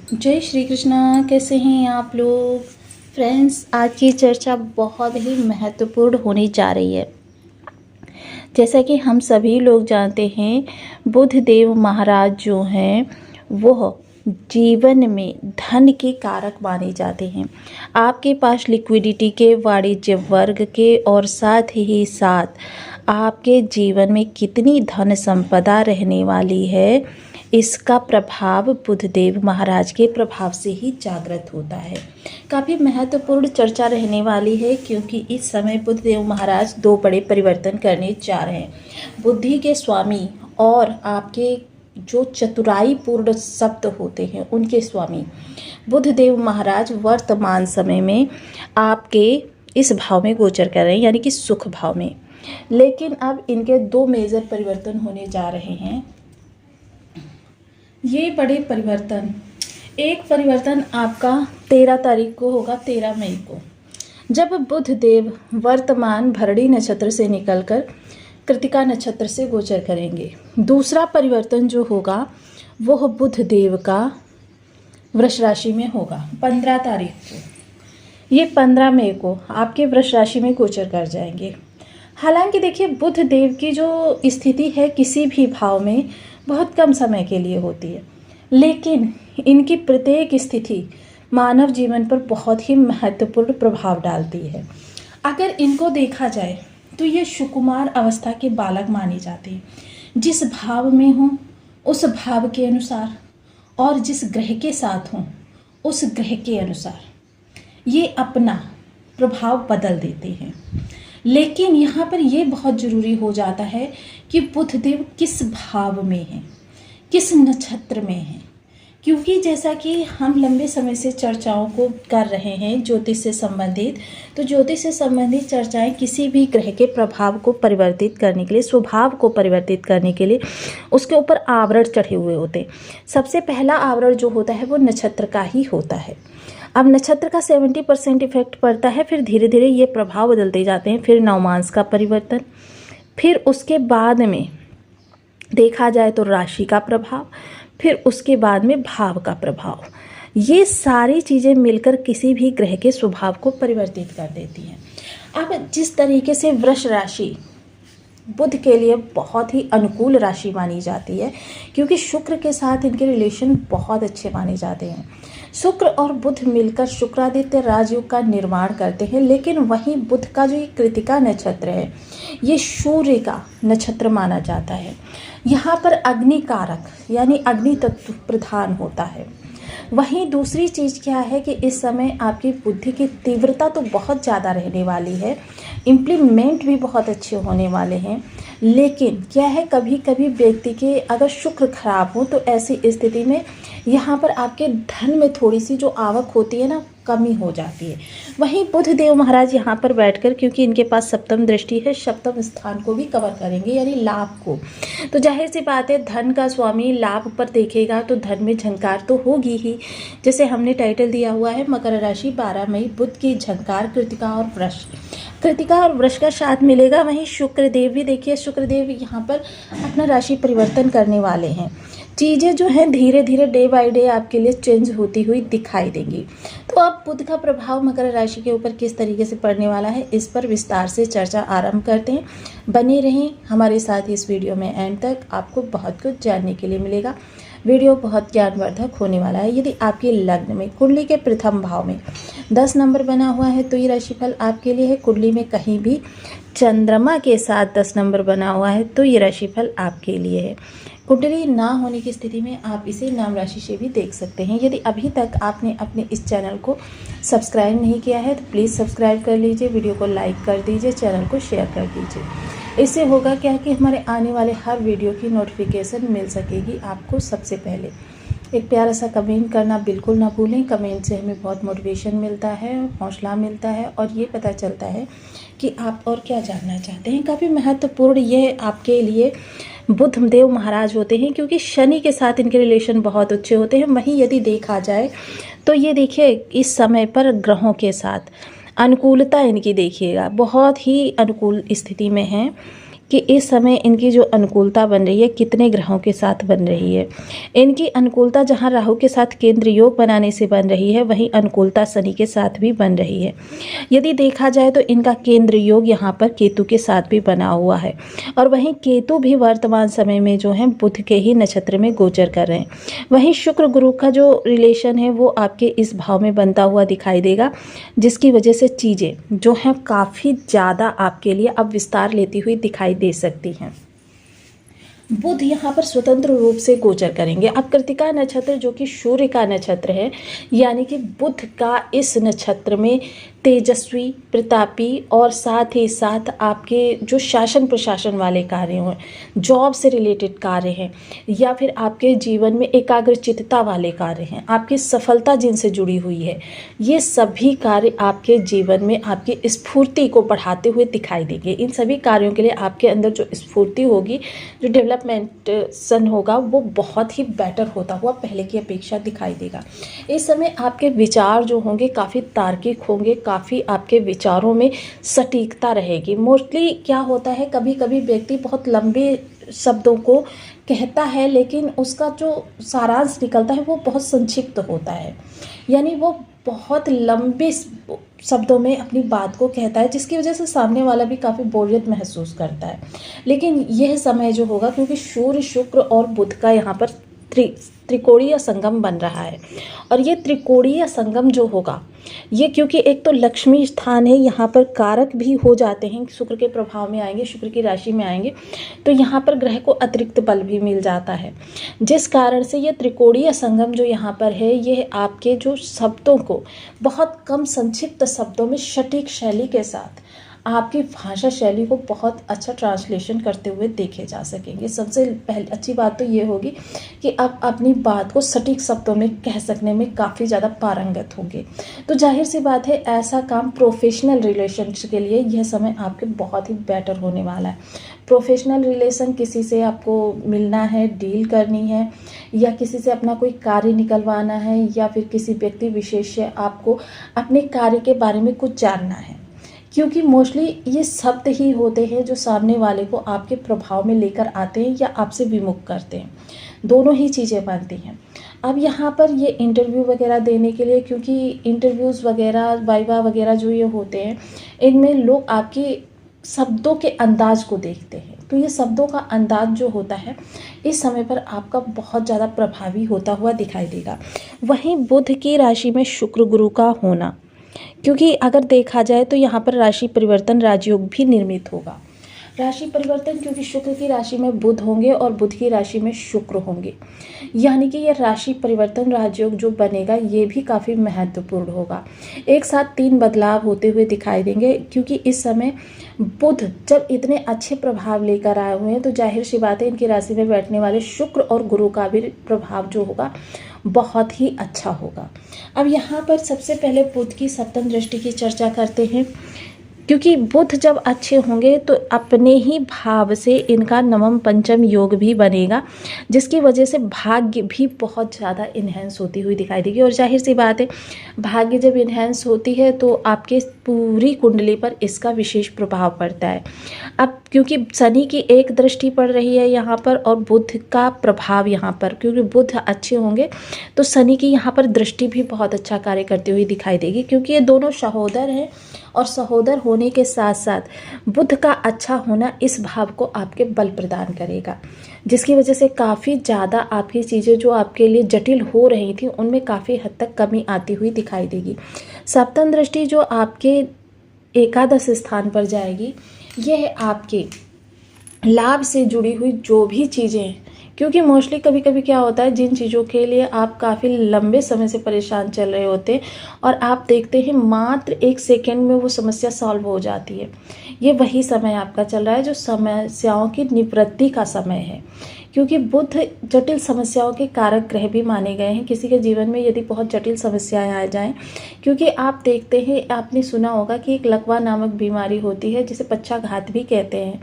जय श्री कृष्णा। कैसे हैं आप लोग फ्रेंड्स? आज की चर्चा बहुत ही महत्वपूर्ण होने जा रही है। जैसा कि हम सभी लोग जानते हैं, बुद्ध देव महाराज जो हैं वह जीवन में धन के कारक माने जाते हैं। आपके पास लिक्विडिटी के, वाणिज्य वर्ग के और साथ ही साथ आपके जीवन में कितनी धन संपदा रहने वाली है, इसका प्रभाव बुद्धदेव महाराज के प्रभाव से ही जागृत होता है। काफ़ी महत्वपूर्ण चर्चा रहने वाली है, क्योंकि इस समय बुद्धदेव महाराज दो बड़े परिवर्तन करने जा रहे हैं। बुद्धि के स्वामी और आपके जो चतुराई पूर्ण शब्द होते हैं उनके स्वामी बुद्धदेव महाराज वर्तमान समय में आपके इस भाव में गोचर कर रहे हैं, यानी कि सुख भाव में। लेकिन अब इनके दो मेजर परिवर्तन होने जा रहे हैं। ये बड़े परिवर्तन, एक परिवर्तन आपका 13 तारीख को होगा, 13 मई को, जब बुध देव वर्तमान भरणी नक्षत्र से निकलकर कृतिका नक्षत्र से गोचर करेंगे। दूसरा परिवर्तन जो होगा वह बुध देव का वृष राशि में होगा 15 तारीख को। ये 15 मई को आपके वृष राशि में गोचर कर जाएंगे। हालांकि देखिए, बुध देव की जो स्थिति है किसी भी भाव में बहुत कम समय के लिए होती है, लेकिन इनकी प्रत्येक स्थिति मानव जीवन पर बहुत ही महत्वपूर्ण प्रभाव डालती है। अगर इनको देखा जाए तो ये सुकुमार अवस्था के बालक माने जाते हैं। जिस भाव में हों उस भाव के अनुसार और जिस ग्रह के साथ हों उस ग्रह के अनुसार ये अपना प्रभाव बदल देते हैं। लेकिन यहाँ पर यह बहुत ज़रूरी हो जाता है कि बुधदेव किस भाव में हैं, किस नक्षत्र में हैं, क्योंकि जैसा कि हम लंबे समय से चर्चाओं को कर रहे हैं ज्योतिष से संबंधित, तो ज्योतिष से संबंधित चर्चाएं किसी भी ग्रह के प्रभाव को परिवर्तित करने के लिए, स्वभाव को परिवर्तित करने के लिए उसके ऊपर आवरण चढ़े हुए होते हैं। सबसे पहला आवरण जो होता है वो नक्षत्र का ही होता है। अब नक्षत्र का 70% इफेक्ट पड़ता है, फिर धीरे धीरे ये प्रभाव बदलते जाते हैं। फिर नवमांश का परिवर्तन, फिर उसके बाद में देखा जाए तो राशि का प्रभाव, फिर उसके बाद में भाव का प्रभाव। ये सारी चीज़ें मिलकर किसी भी ग्रह के स्वभाव को परिवर्तित कर देती हैं। अब जिस तरीके से वृष राशि बुध के लिए बहुत ही अनुकूल राशि मानी जाती है, क्योंकि शुक्र के साथ इनके रिलेशन बहुत अच्छे माने जाते हैं। शुक्र और बुध मिलकर शुक्रादित्य राजयोग का निर्माण करते हैं। लेकिन वहीं बुध का जो ये कृतिका नक्षत्र है ये सूर्य का नक्षत्र माना जाता है। यहाँ पर अग्नि कारक यानी अग्नि तत्व प्रधान होता है। वहीं दूसरी चीज़ क्या है कि इस समय आपकी बुद्धि की तीव्रता तो बहुत ज़्यादा रहने वाली है, इम्प्लीमेंट भी बहुत अच्छे होने वाले हैं। लेकिन क्या है, कभी कभी व्यक्ति के अगर शुक्र खराब हो तो ऐसी स्थिति में यहाँ पर आपके धन में थोड़ी सी जो आवक होती है ना, कमी हो जाती है। वहीं बुध देव महाराज यहाँ पर बैठकर, क्योंकि इनके पास सप्तम दृष्टि है, सप्तम स्थान को भी कवर करेंगे, यानी लाभ को। तो जाहिर सी बात है, धन का स्वामी लाभ पर देखेगा तो धन में झंकार तो होगी ही। जैसे हमने टाइटल दिया हुआ है मकर राशि 12 मई, बुध की झंकार कृतिका और वृष। कृतिका और वृष का साथ मिलेगा। वहीं शुक्रदेव भी देखिए, शुक्रदेव यहाँ पर अपना राशि परिवर्तन करने वाले हैं। चीज़ें जो हैं धीरे धीरे डे बाय डे आपके लिए चेंज होती हुई दिखाई देंगी। तो अब बुध का प्रभाव मकर राशि के ऊपर किस तरीके से पड़ने वाला है, इस पर विस्तार से चर्चा आरंभ करते हैं। बने रहें हमारे साथ इस वीडियो में एंड तक, आपको बहुत कुछ जानने के लिए मिलेगा। वीडियो बहुत ज्ञानवर्धक होने वाला है। यदि आपके लग्न में कुंडली के प्रथम भाव में 10 नंबर बना हुआ है तो ये राशिफल आपके लिए है। कुंडली में कहीं भी चंद्रमा के साथ 10 नंबर बना हुआ है तो ये राशिफल आपके लिए है। कुंडली ना होने की स्थिति में आप इसे नाम राशि से भी देख सकते हैं। यदि अभी तक आपने अपने इस चैनल को सब्सक्राइब नहीं किया है तो प्लीज़ सब्सक्राइब कर लीजिए, वीडियो को लाइक कर दीजिए, चैनल को शेयर कर दीजिए। इससे होगा क्या कि हमारे आने वाले हर वीडियो की नोटिफिकेशन मिल सकेगी आपको सबसे पहले। एक प्यारा सा कमेंट करना बिल्कुल ना भूलें। कमेंट से हमें बहुत मोटिवेशन मिलता है, हौसला मिलता है और ये पता चलता है कि आप और क्या जानना चाहते हैं। काफ़ी महत्वपूर्ण ये आपके लिए बुधदेव महाराज होते हैं, क्योंकि शनि के साथ इनके रिलेशन बहुत अच्छे होते हैं। वहीं यदि देखा जाए तो ये देखिए, इस समय पर ग्रहों के साथ अनुकूलता इनकी देखिएगा बहुत ही अनुकूल स्थिति में है। कि इस समय इनकी जो अनुकूलता बन रही है कितने ग्रहों के साथ बन रही है। इनकी अनुकूलता जहाँ राहु के साथ केंद्र योग बनाने से बन रही है, वहीं अनुकूलता शनि के साथ भी बन रही है। यदि देखा जाए तो इनका केंद्र योग यहाँ पर केतु के साथ भी बना हुआ है, और वहीं केतु भी वर्तमान समय में जो है बुध के ही नक्षत्र में गोचर कर रहे हैं। वहीं शुक्र गुरु का जो रिलेशन है वो आपके इस भाव में बनता हुआ दिखाई देगा, जिसकी वजह से चीज़ें जो हैं काफ़ी ज़्यादा आपके लिए अब विस्तार लेती हुई दिखाई दे सकती हैं। बुध यहाँ पर स्वतंत्र रूप से गोचर करेंगे। अब कृतिका नक्षत्र जो कि सूर्य का नक्षत्र है, यानी कि बुध का इस नक्षत्र में तेजस्वी, प्रतापी और साथ ही साथ आपके जो शासन प्रशासन वाले कार्य हैं, जॉब से रिलेटेड कार्य हैं, या फिर आपके जीवन में एकाग्रचित्तता वाले कार्य हैं, आपकी सफलता जिनसे जुड़ी हुई है, ये सभी कार्य आपके जीवन में आपकी स्फूर्ति को बढ़ाते हुए दिखाई देंगे। इन सभी कार्यों के लिए आपके अंदर जो स्फूर्ति होगी, जो डेवलपमेंटेशन होगा, वो बहुत ही बेटर होता हुआ पहले की अपेक्षा दिखाई देगा। इस समय आपके विचार जो होंगे काफ़ी तार्किक होंगे, काफ़ी आपके विचारों में सटीकता रहेगी। मोस्टली क्या होता है, कभी कभी व्यक्ति बहुत लंबे शब्दों को कहता है, लेकिन उसका जो सारांश निकलता है वो बहुत संक्षिप्त होता है, यानी वो बहुत लंबे शब्दों में अपनी बात को कहता है, जिसकी वजह से सामने वाला भी काफ़ी बोरियत महसूस करता है। लेकिन यह समय जो होगा, क्योंकि सूर्य, शुक्र और बुध का यहाँ पर त्रिकोणीय संगम बन रहा है, और ये त्रिकोणीय संगम जो होगा, ये क्योंकि एक तो लक्ष्मी स्थान है, यहाँ पर कारक भी हो जाते हैं, शुक्र के प्रभाव में आएंगे, शुक्र की राशि में आएंगे, तो यहाँ पर ग्रह को अतिरिक्त बल भी मिल जाता है, जिस कारण से ये त्रिकोणीय संगम जो यहाँ पर है, ये आपके जो शब्दों को बहुत कम संक्षिप्त शब्दों में सटीक शैली के साथ आपकी भाषा शैली को बहुत अच्छा ट्रांसलेशन करते हुए देखे जा सकेंगे। सबसे पहले अच्छी बात तो ये होगी कि आप अपनी बात को सटीक शब्दों में कह सकने में काफ़ी ज़्यादा पारंगत होंगे। तो जाहिर सी बात है, ऐसा काम प्रोफेशनल रिलेशनशिप के लिए यह समय आपके बहुत ही बेटर होने वाला है। प्रोफेशनल रिलेशन, किसी से आपको मिलना है, डील करनी है, या किसी से अपना कोई कार्य निकलवाना है, या फिर किसी व्यक्ति विशेष से आपको अपने कार्य के बारे में कुछ जानना है, क्योंकि मोस्टली ये शब्द ही होते हैं जो सामने वाले को आपके प्रभाव में लेकर आते हैं या आपसे विमुख करते हैं। दोनों ही चीज़ें बनती हैं। अब यहाँ पर ये इंटरव्यू वगैरह देने के लिए, क्योंकि इंटरव्यूज़ वगैरह, वाइवा वगैरह जो ये होते हैं, इनमें लोग आपकी शब्दों के अंदाज को देखते हैं, तो ये शब्दों का अंदाज जो होता है इस समय पर आपका बहुत ज़्यादा प्रभावी होता हुआ दिखाई देगा। वहीं बुध की राशि में शुक्र गुरु का होना, क्योंकि अगर देखा जाए तो यहाँ पर राशि परिवर्तन राजयोग भी निर्मित होगा। राशि परिवर्तन, क्योंकि शुक्र की राशि में बुध होंगे और बुध की राशि में शुक्र होंगे, यानी कि यह राशि परिवर्तन राजयोग जो बनेगा ये भी काफ़ी महत्वपूर्ण होगा। एक साथ 3 बदलाव होते हुए दिखाई देंगे, क्योंकि इस समय बुध जब इतने अच्छे प्रभाव लेकर आए हुए हैं, तो जाहिर सी बात है इनकी राशि में बैठने वाले शुक्र और गुरु का भी प्रभाव जो होगा बहुत ही अच्छा होगा। अब यहाँ पर सबसे पहले बुध की सप्तम दृष्टि की चर्चा करते हैं, क्योंकि बुध जब अच्छे होंगे तो अपने ही भाव से इनका नवम पंचम योग भी बनेगा, जिसकी वजह से भाग्य भी बहुत ज़्यादा इन्हेंस होती हुई दिखाई देगी। और जाहिर सी बात है, भाग्य जब इन्हेंस होती है तो आपके पूरी कुंडली पर इसका विशेष प्रभाव पड़ता है। अब क्योंकि शनि की एक दृष्टि पड़ रही है यहाँ पर, और बुध का प्रभाव यहाँ पर, क्योंकि बुध अच्छे होंगे तो शनि की यहाँ पर दृष्टि भी बहुत अच्छा कार्य करती हुई दिखाई देगी, क्योंकि ये दोनों सहोदर हैं, और सहोदर होने के साथ साथ बुध का अच्छा होना इस भाव को आपके बल प्रदान करेगा, जिसकी वजह से काफ़ी ज़्यादा आपकी चीज़ें जो आपके लिए जटिल हो रही थी उनमें काफ़ी हद तक कमी आती हुई दिखाई देगी। सप्तम दृष्टि जो आपके एकादश स्थान पर जाएगी, यह आपके लाभ से जुड़ी हुई जो भी चीज़ें हैं, क्योंकि मोस्टली कभी कभी क्या होता है, जिन चीज़ों के लिए आप काफ़ी लंबे समय से परेशान चल रहे होते हैं और आप देखते हैं मात्र 1 सेकेंड में वो समस्या सॉल्व हो जाती है, ये वही समय आपका चल रहा है जो समस्याओं की निवृत्ति का समय है। क्योंकि बुध जटिल समस्याओं के कारक ग्रह भी माने गए हैं। किसी के जीवन में यदि बहुत जटिल समस्याएं आ जाएं, क्योंकि आप देखते हैं, आपने सुना होगा कि एक लकवा नामक बीमारी होती है जिसे पक्षाघात भी कहते हैं।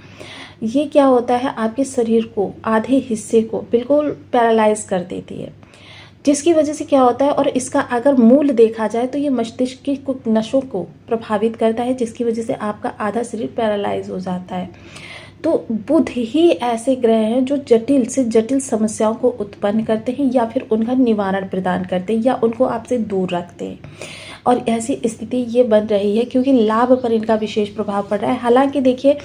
ये क्या होता है, आपके शरीर को आधे हिस्से को बिल्कुल पैरालाइज कर देती है, जिसकी वजह से क्या होता है, और इसका अगर मूल देखा जाए तो ये मस्तिष्क की नसों को प्रभावित करता है, जिसकी वजह से आपका आधा शरीर पैरालाइज हो जाता है। तो बुध ही ऐसे ग्रह हैं जो जटिल से जटिल समस्याओं को उत्पन्न करते हैं या फिर उनका निवारण प्रदान करते हैं या उनको आपसे दूर रखते हैं। और ऐसी स्थिति ये बन रही है क्योंकि लाभ पर इनका विशेष प्रभाव पड़ रहा है। हालांकि देखिए,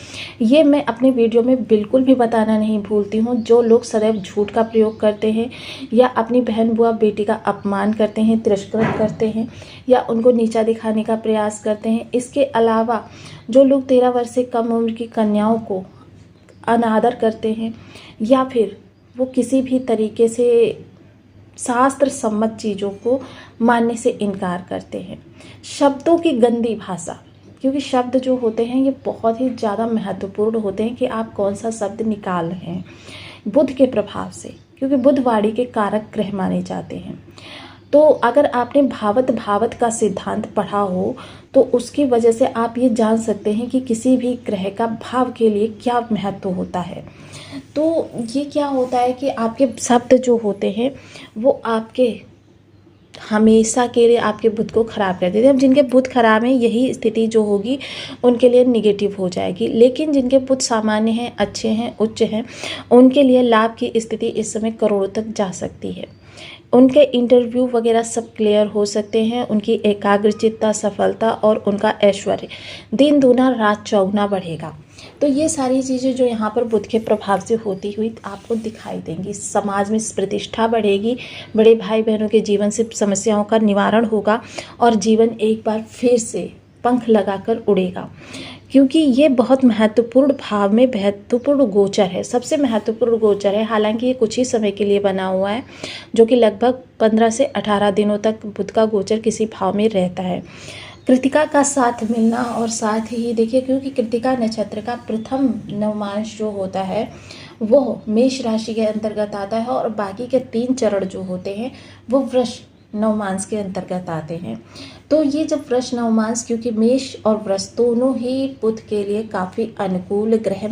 ये मैं अपने वीडियो में बिल्कुल भी बताना नहीं भूलती हूँ, जो लोग सदैव झूठ का प्रयोग करते हैं या अपनी बहन बुआ बेटी का अपमान करते हैं, तिरस्कृत करते हैं या उनको नीचा दिखाने का प्रयास करते हैं। इसके अलावा जो लोग 13 वर्ष से कम उम्र की कन्याओं को अनादर करते हैं या फिर वो किसी भी तरीके से शास्त्र सम्मत चीज़ों को मानने से इनकार करते हैं। शब्दों की गंदी भाषा, क्योंकि शब्द जो होते हैं ये बहुत ही ज़्यादा महत्वपूर्ण होते हैं कि आप कौन सा शब्द निकाल रहे हैं बुध के प्रभाव से, क्योंकि बुध वाणी के कारक ग्रह माने जाते हैं। तो अगर आपने भावत का सिद्धांत पढ़ा हो तो उसकी वजह से आप ये जान सकते हैं कि किसी भी ग्रह का भाव के लिए क्या महत्व होता है। तो ये क्या होता है कि आपके शब्द जो होते हैं वो आपके हमेशा के लिए आपके बुध को ख़राब कर देते हैं। अब जिनके बुध खराब हैं यही स्थिति जो होगी उनके लिए निगेटिव हो जाएगी, लेकिन जिनके बुध सामान्य हैं, अच्छे हैं, उच्च हैं, उनके लिए लाभ की स्थिति इस समय करोड़ों तक जा सकती है। उनके इंटरव्यू वगैरह सब क्लियर हो सकते हैं। उनकी एकाग्रचित्ता, सफलता और उनका ऐश्वर्य दिन दूना रात चौगुना बढ़ेगा। तो ये सारी चीज़ें जो यहाँ पर बुध के प्रभाव से होती हुई आपको दिखाई देंगी। समाज में प्रतिष्ठा बढ़ेगी, बड़े भाई बहनों के जीवन से समस्याओं का निवारण होगा और जीवन एक बार फिर से पंख लगाकर उड़ेगा, क्योंकि ये बहुत महत्वपूर्ण भाव में महत्वपूर्ण गोचर है, सबसे महत्वपूर्ण गोचर है। हालांकि ये कुछ ही समय के लिए बना हुआ है, जो कि लगभग 15 से 18 दिनों तक बुध का गोचर किसी भाव में रहता है। कृतिका का साथ मिलना और साथ ही देखिए, क्योंकि कृतिका नक्षत्र का प्रथम नवमांश जो होता है वो मेष राशि के अंतर्गत आता है और बाकी के 3 चरण जो होते हैं वो वृष नवमांश के अंतर्गत आते हैं। तो ये जब वृष नवमांश, क्योंकि मेष और वृष दोनों ही बुध के लिए काफ़ी अनुकूल ग्रह